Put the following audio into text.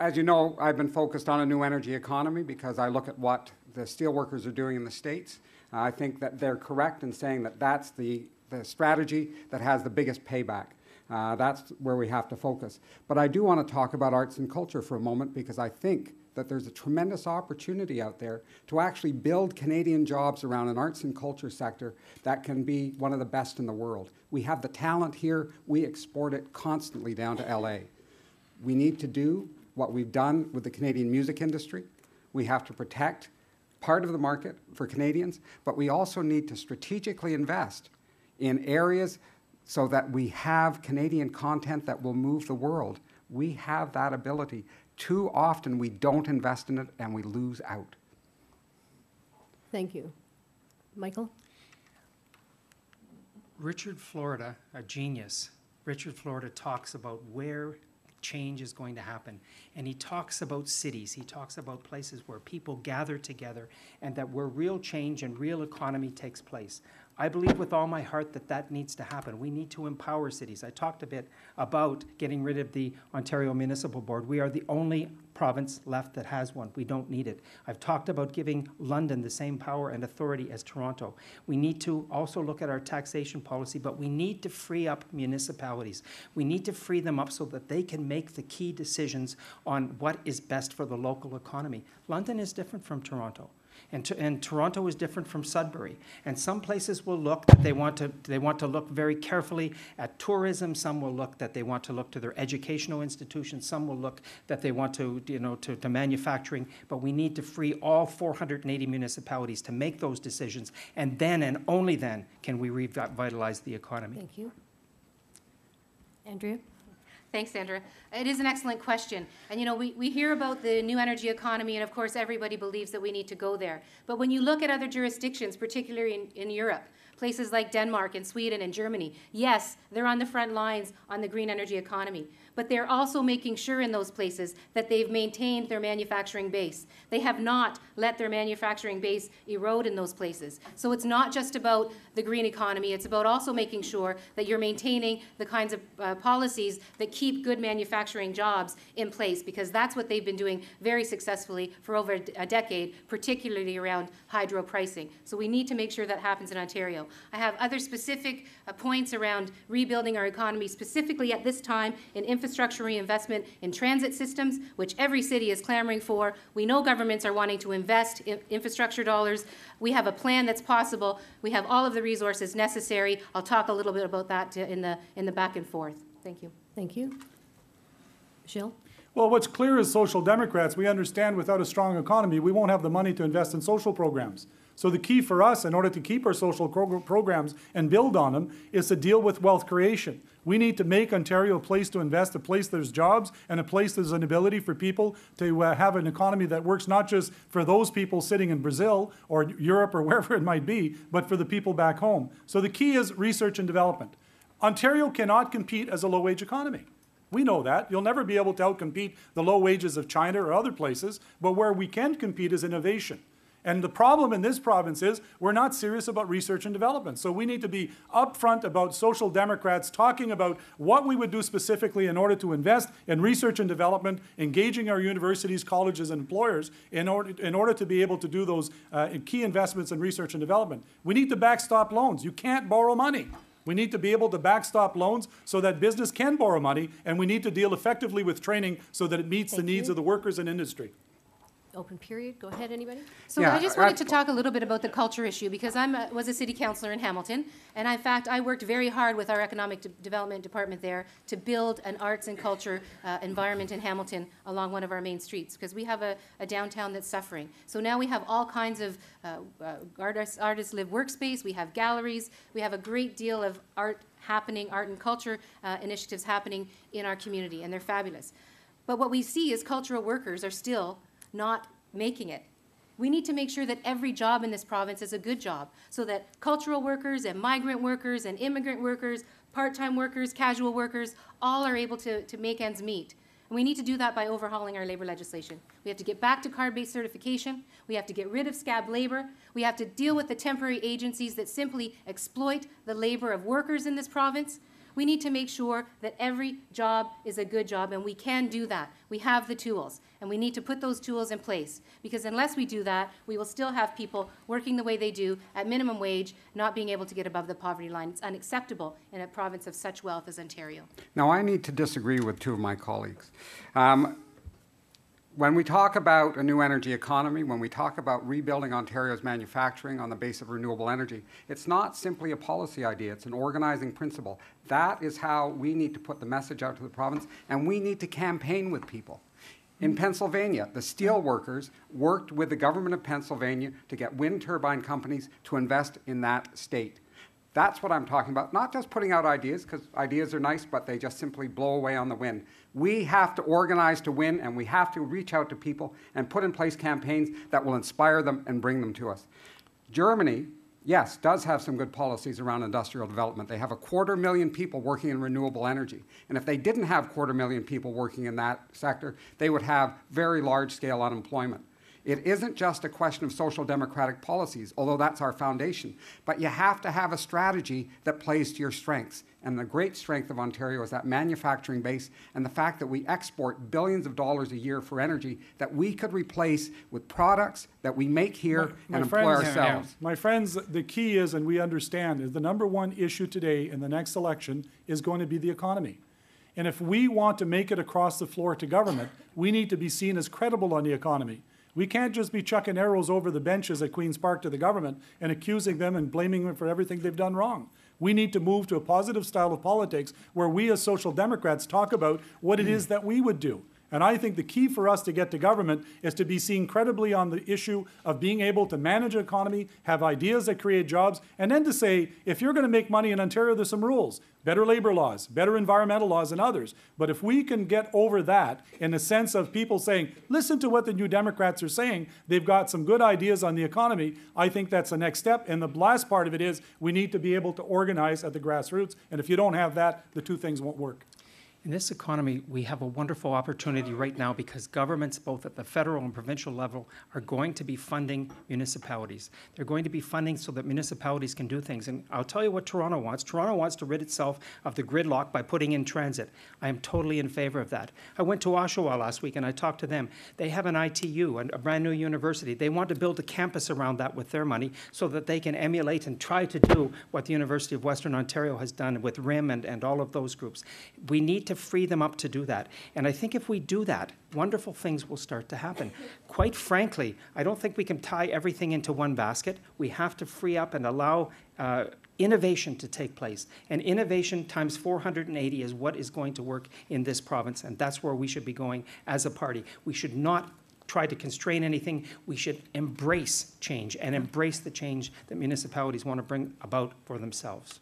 as you know, I've been focused on a new energy economy because I look at what the steelworkers are doing in the States. I think that they're correct in saying that that's the strategy that has the biggest payback. That's where we have to focus. But I do want to talk about arts and culture for a moment because I think that there's a tremendous opportunity out there to actually build Canadian jobs around an arts and culture sector that can be one of the best in the world. We have the talent here. We export it constantly down to LA. We need to do what we've done with the Canadian music industry. We have to protect part of the market for Canadians, but we also need to strategically invest in areas so that we have Canadian content that will move the world. We have that ability. Too often we don't invest in it and we lose out. Thank you. Michael? Richard Florida, a genius, Richard Florida talks about where change is going to happen. And he talks about cities. He talks about places where people gather together and that where real change and real economy takes place. I believe with all my heart that that needs to happen. We need to empower cities. I talked a bit about getting rid of the Ontario Municipal Board. We are the only province left that has one. We don't need it. I've talked about giving London the same power and authority as Toronto. We need to also look at our taxation policy, but we need to free up municipalities. We need to free them up so that they can make the key decisions on what is best for the local economy. London is different from Toronto. And Toronto is different from Sudbury. And some places will look that they want to look very carefully at tourism. Some will look that they want to look to their educational institutions. Some will look that they want to, to manufacturing. But we need to free all 480 municipalities to make those decisions. And then and only then can we revitalize the economy. Thank you. Andrea? Thanks, Andrea. It is an excellent question. And we hear about the new energy economy, and of course everybody believes that we need to go there. But when you look at other jurisdictions, particularly in Europe, places like Denmark and Sweden and Germany, yes, they're on the front lines on the green energy economy. But they're also making sure in those places that they've maintained their manufacturing base. They have not let their manufacturing base erode in those places. So it's not just about the green economy, it's about also making sure that you're maintaining the kinds of policies that keep good manufacturing jobs in place, because that's what they've been doing very successfully for over a decade, particularly around hydro pricing. So we need to make sure that happens in Ontario. I have other specific points around rebuilding our economy, specifically at this time in infrastructure reinvestment in transit systems, which every city is clamoring for. We know governments are wanting to invest in infrastructure dollars. We have a plan that's possible. We have all of the resources necessary. I'll talk a little bit about that in the back and forth. Thank you. Thank you. Gilles? Well, what's clear as Social Democrats, we understand without a strong economy, we won't have the money to invest in social programs. So the key for us, in order to keep our social programs and build on them, is to deal with wealth creation. We need to make Ontario a place to invest, a place there's jobs, and a place there's an ability for people to have an economy that works not just for those people sitting in Brazil or Europe or wherever it might be, but for the people back home. So the key is research and development. Ontario cannot compete as a low-wage economy. We know that. You'll never be able to outcompete the low wages of China or other places, but where we can compete is innovation. And the problem in this province is we're not serious about research and development. So we need to be upfront about Social Democrats talking about what we would do specifically in order to invest in research and development, engaging our universities, colleges, and employers in order to be able to do those key investments in research and development. We need to backstop loans. You can't borrow money. We need to be able to backstop loans so that business can borrow money, and we need to deal effectively with training so that it meets the needs of the workers and industry. Open period. Go ahead, anybody? So yeah, I just wanted to talk a little bit about the culture issue, because I was a city councillor in Hamilton, and in fact I worked very hard with our economic development department there to build an arts and culture environment in Hamilton along one of our main streets, because we have a downtown that's suffering. So now we have all kinds of artist live workspace, we have galleries, we have a great deal of art happening, art and culture initiatives happening in our community, and they're fabulous. But what we see is cultural workers are still not making it. We need to make sure that every job in this province is a good job, so that cultural workers and migrant workers and immigrant workers, part-time workers, casual workers, all are able to make ends meet. And we need to do that by overhauling our labor legislation. We have to get back to card-based certification. We have to get rid of scab labor. We have to deal with the temporary agencies that simply exploit the labor of workers in this province. We need to make sure that every job is a good job, and we can do that. We have the tools, and we need to put those tools in place, because unless we do that, we will still have people working the way they do at minimum wage, not being able to get above the poverty line. It's unacceptable in a province of such wealth as Ontario. Now, I need to disagree with two of my colleagues. When we talk about a new energy economy, when we talk about rebuilding Ontario's manufacturing on the base of renewable energy, it's not simply a policy idea, it's an organizing principle. That is how we need to put the message out to the province, and we need to campaign with people. In Pennsylvania, the steel workers worked with the government of Pennsylvania to get wind turbine companies to invest in that state. That's what I'm talking about, not just putting out ideas, because ideas are nice, but they just simply blow away on the wind. We have to organize to win, and we have to reach out to people and put in place campaigns that will inspire them and bring them to us. Germany, yes, does have some good policies around industrial development. They have 250,000 people working in renewable energy. And if they didn't have 250,000 people working in that sector, they would have very large-scale unemployment. It isn't just a question of social democratic policies, although that's our foundation, but you have to have a strategy that plays to your strengths. And the great strength of Ontario is that manufacturing base and the fact that we export billions of dollars a year for energy that we could replace with products that we make here and employ ourselves. My friends, the key is, and we understand, is the number one issue today in the next election is going to be the economy. And if we want to make it across the floor to government, we need to be seen as credible on the economy. We can't just be chucking arrows over the benches at Queen's Park to the government and accusing them and blaming them for everything they've done wrong. We need to move to a positive style of politics where we as Social Democrats talk about what it is that we would do. And I think the key for us to get to government is to be seen credibly on the issue of being able to manage an economy, have ideas that create jobs, and then to say, if you're going to make money in Ontario, there's some rules. Better labor laws, better environmental laws than others. But if we can get over that in the sense of people saying, listen to what the New Democrats are saying, they've got some good ideas on the economy, I think that's the next step. And the last part of it is we need to be able to organize at the grassroots. And if you don't have that, the two things won't work. In this economy, we have a wonderful opportunity right now because governments, both at the federal and provincial level, are going to be funding municipalities. They're going to be funding so that municipalities can do things. And I'll tell you what Toronto wants. Toronto wants to rid itself of the gridlock by putting in transit. I am totally in favor of that. I went to Oshawa last week and I talked to them. They have an ITU, a brand new university. They want to build a campus around that with their money so that they can emulate and try to do what the University of Western Ontario has done with RIM and all of those groups. We need to free them up to do that. And I think if we do that, wonderful things will start to happen. Quite frankly, I don't think we can tie everything into one basket. We have to free up and allow innovation to take place. And innovation times 480 is what is going to work in this province, and that's where we should be going as a party. We should not try to constrain anything. We should embrace change and embrace the change that municipalities want to bring about for themselves.